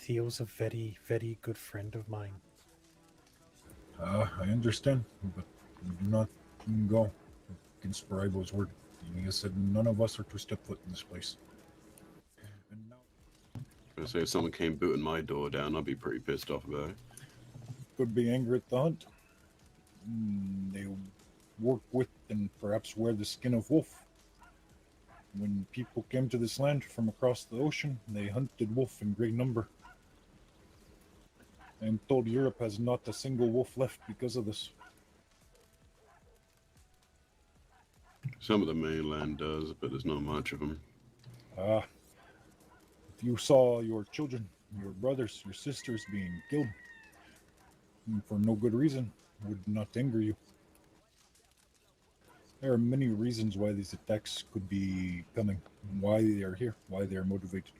Theo's a very, very good friend of mine. I understand, but we do not go against Baribo's word. He has said none of us are to step foot in this place. And now, I say if someone came booting my door down, I'd be pretty pissed off about it. could be angry at the hunt. They work with and perhaps wear the skin of wolf. When people came to this land from across the ocean, they hunted wolf in great number. I am told Europe has not a single wolf left because of this. Some of the mainland does, but there's not much of them. If you saw your children, your brothers, your sisters being killed for no good reason, would not anger you. There are many reasons why these attacks could be coming, why they are here, why they are motivated.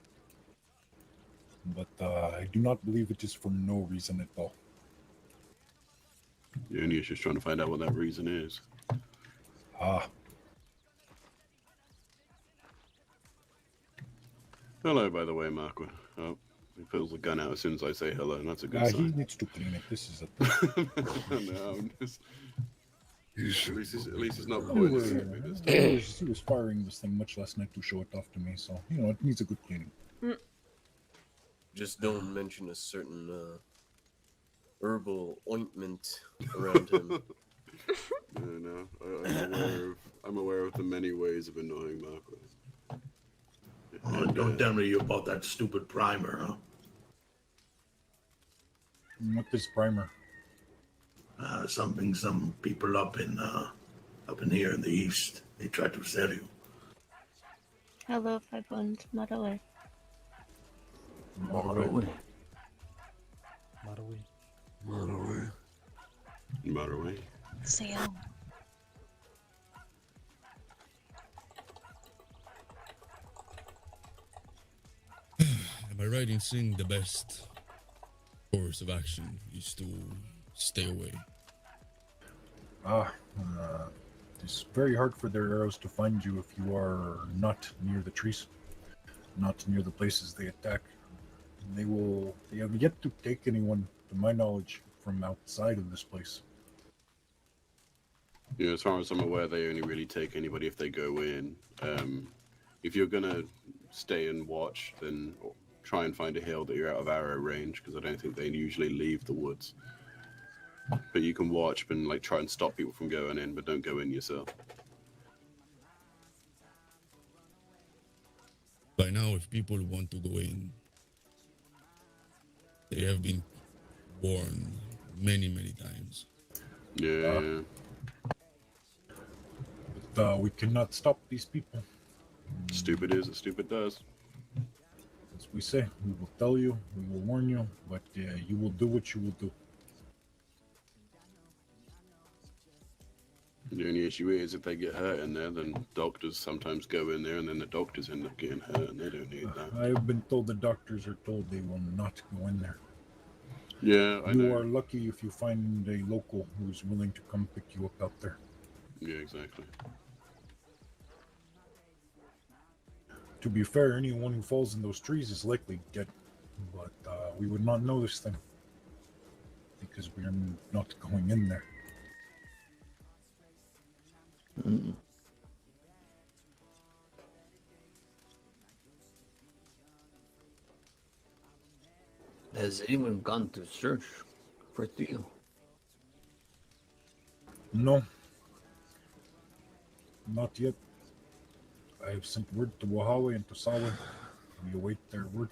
But I do not believe it is for no reason at all. The only issue is trying to find out what that reason is. Hello, by the way, Marco. Oh, he pulls the gun out as soon as I say hello, and that's a good He sign. needs to clean it. This is a... No, I'm just... At least he's not He pointing at me this time. he was firing this thing much last night to show it off to me, so, you know, it needs a good cleaning. Just don't mention a certain herbal ointment around him. No, I'm aware of the many ways of annoying Marco. Oh, don't tell me about that stupid primer, huh? What is primer? Something some people up in here in the east, they try to sell you. Hello, FiveM. Model. Maraway. Maraway. Sale. Am I right in saying the best course of action is to stay away? It's very hard for their arrows to find you if you are not near the trees, not near the places they attack. They have yet to take anyone, to my knowledge, from outside of this place. Yeah, as far as I'm aware, they only really take anybody if they go in. If you're gonna stay and watch, then try and find a hill that you're out of arrow range, because I don't think they usually leave the woods. But you can watch and like try and stop people from going in, but don't go in yourself. By now, if people want to go in, they have been warned many, many times. Yeah. But we cannot stop these people. Stupid is as stupid does. As we say, we will tell you, we will warn you, but you will do what you will do. The only issue is if they get hurt in there, then doctors sometimes go in there, and then the doctors end up getting hurt, and they don't need that. I have been told the doctors are told they will not go in there. Yeah, I know. You are lucky if you find a local who's willing to come pick you up out there. Yeah, exactly. To be fair, anyone who falls in those trees is likely dead, but we would not know this thing because we are not going in there. Has anyone gone to search for Theo? No, not yet. I have sent word to Wahawe and to Sawe. We await their word.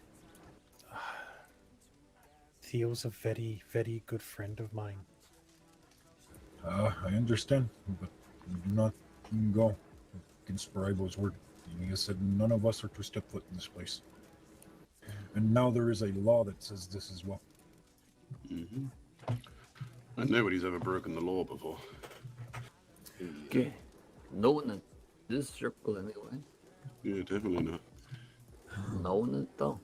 Theo's a very, very good friend of mine. I understand, but we do not go against Baribo's word. He has said none of us are to step foot in this place. And now there is a law that says this as well. Mm-hmm. And nobody's ever broken the law before. Okay. No one in this circle anyway. Yeah, definitely not. No one at all.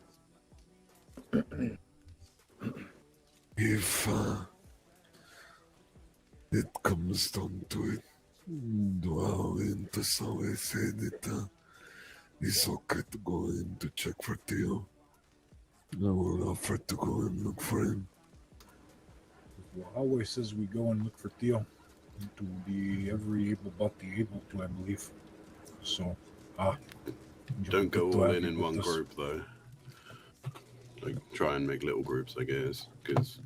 If it comes down to it, Duao and Tasawe said that it's okay to go in to check for Theo. I will offer to go and look for him. Well, always says we go and look for Theo. To be every able-body able to, I believe. So, Don't go good to all have you in with one us. group though. Like try and make little groups, I guess, because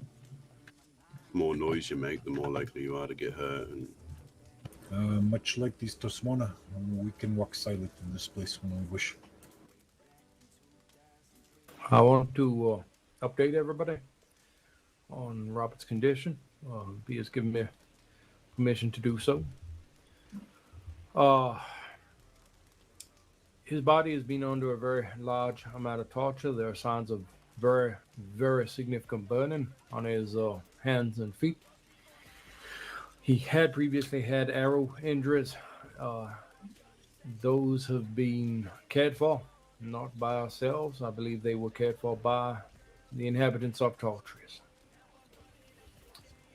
the more noise you make, the more likely you are to get hurt. And Much like these Tosmona, we can walk silent in this place when we wish. I want to update everybody on Robert's condition. He has given me permission to do so. His body has been under a very large amount of torture. There are signs of very, very significant burning on his hands and feet. He had previously had arrow injuries. Those have been cared for, not by ourselves. I believe they were cared for by the inhabitants of Tartarus.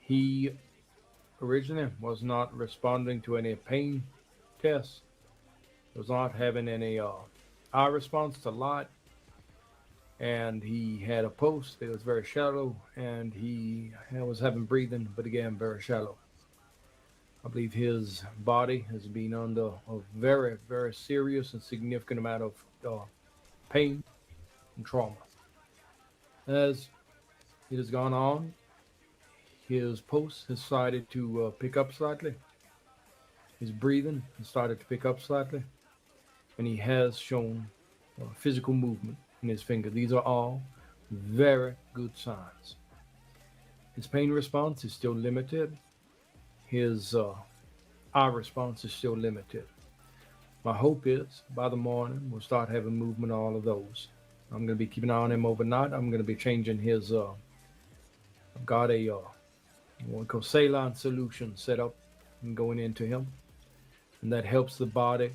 He originally was not responding to any pain tests, was not having any eye response to light, and he had a pulse that was very shallow, and he was having breathing, but again, very shallow. I believe his body has been under a very, very serious and significant amount of pain and trauma. As it has gone on, his pulse has started to pick up slightly. His breathing has started to pick up slightly. And he has shown physical movement in his finger. These are all very good signs. His pain response is still limited. His eye response is still limited. My hope is by the morning we'll start having movement on all of those. I'm going to be keeping an eye on him overnight. I'm going to be changing his, I've got a what we call saline solution set up and going into him. And that helps the body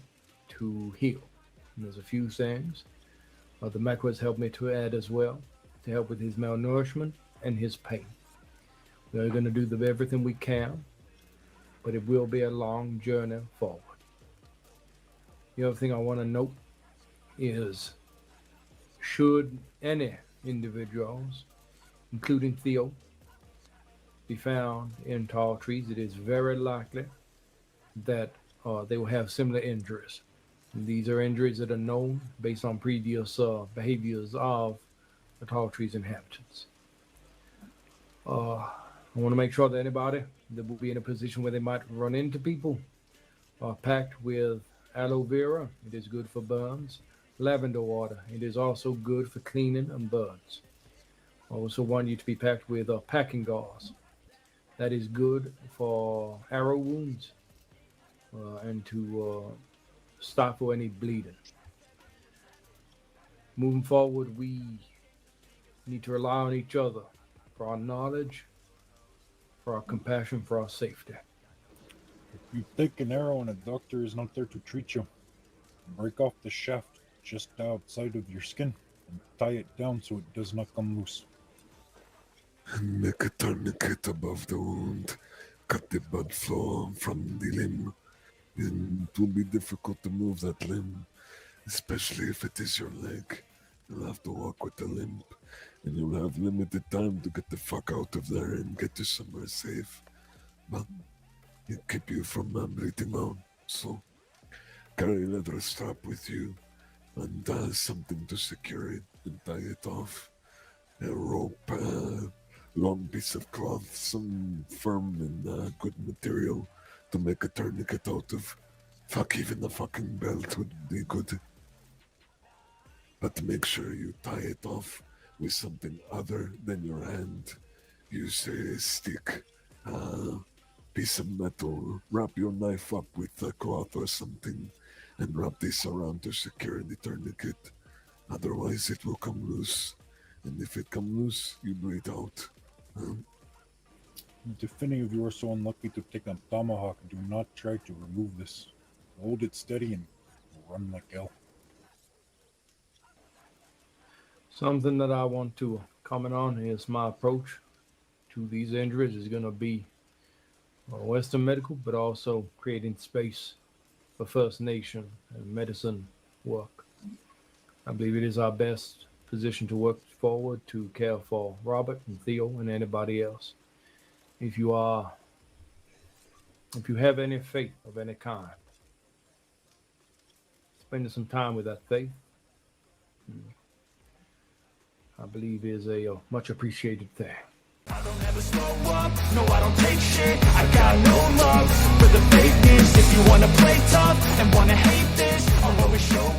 to heal. And there's a few things. The macros helped me to add as well to help with his malnourishment and his pain. We're going to do everything we can, but it will be a long journey forward. The other thing I want to note is should any individuals, including Theo, be found in tall trees, it is very likely that they will have similar injuries. And these are injuries that are known based on previous behaviors of the tall trees inhabitants. I want to make sure that anybody that will be in a position where they might run into people are packed with aloe vera. It is good for burns. Lavender water. It is also good for cleaning and burns. I also want you to be packed with packing gauze. That is good for arrow wounds and to stifle any bleeding. Moving forward, we need to rely on each other for our knowledge, for our compassion, for our safety. If you take an arrow and a doctor is not there to treat you, break off the shaft just outside of your skin and tie it down so it does not come loose. And make a tourniquet above the wound. Cut the blood flow from the limb. It will be difficult to move that limb, especially if it is your leg. You'll have to walk with a limp, and you'll have limited time to get the fuck out of there and get to somewhere safe. But it keep you from bleeding out, so carry a leather strap with you and something to secure it and tie it off. A rope, long piece of cloth, some firm and good material to make a tourniquet out of. Fuck, even a fucking belt would be good. But make sure you tie it off with something other than your hand. Use a stick, piece of metal. Wrap your knife up with a cloth or something and wrap this around to secure the tourniquet. Otherwise it will come loose. And if it comes loose, you bleed out. If any of you are so unlucky to take a tomahawk, do not try to remove this. Hold it steady and run like hell. Something that I want to comment on is my approach to these injuries is going to be Western medical, but also creating space for First Nation and medicine work. I believe it is our best position to work forward to care for Robert and Theo and anybody else. If you have any faith of any kind, spending some time with that faith, I believe is a much appreciated thing. I don't ever slow up, no I don't take shit. I got no love for the fakeness. If you wanna play tough and wanna hate this, I'll always show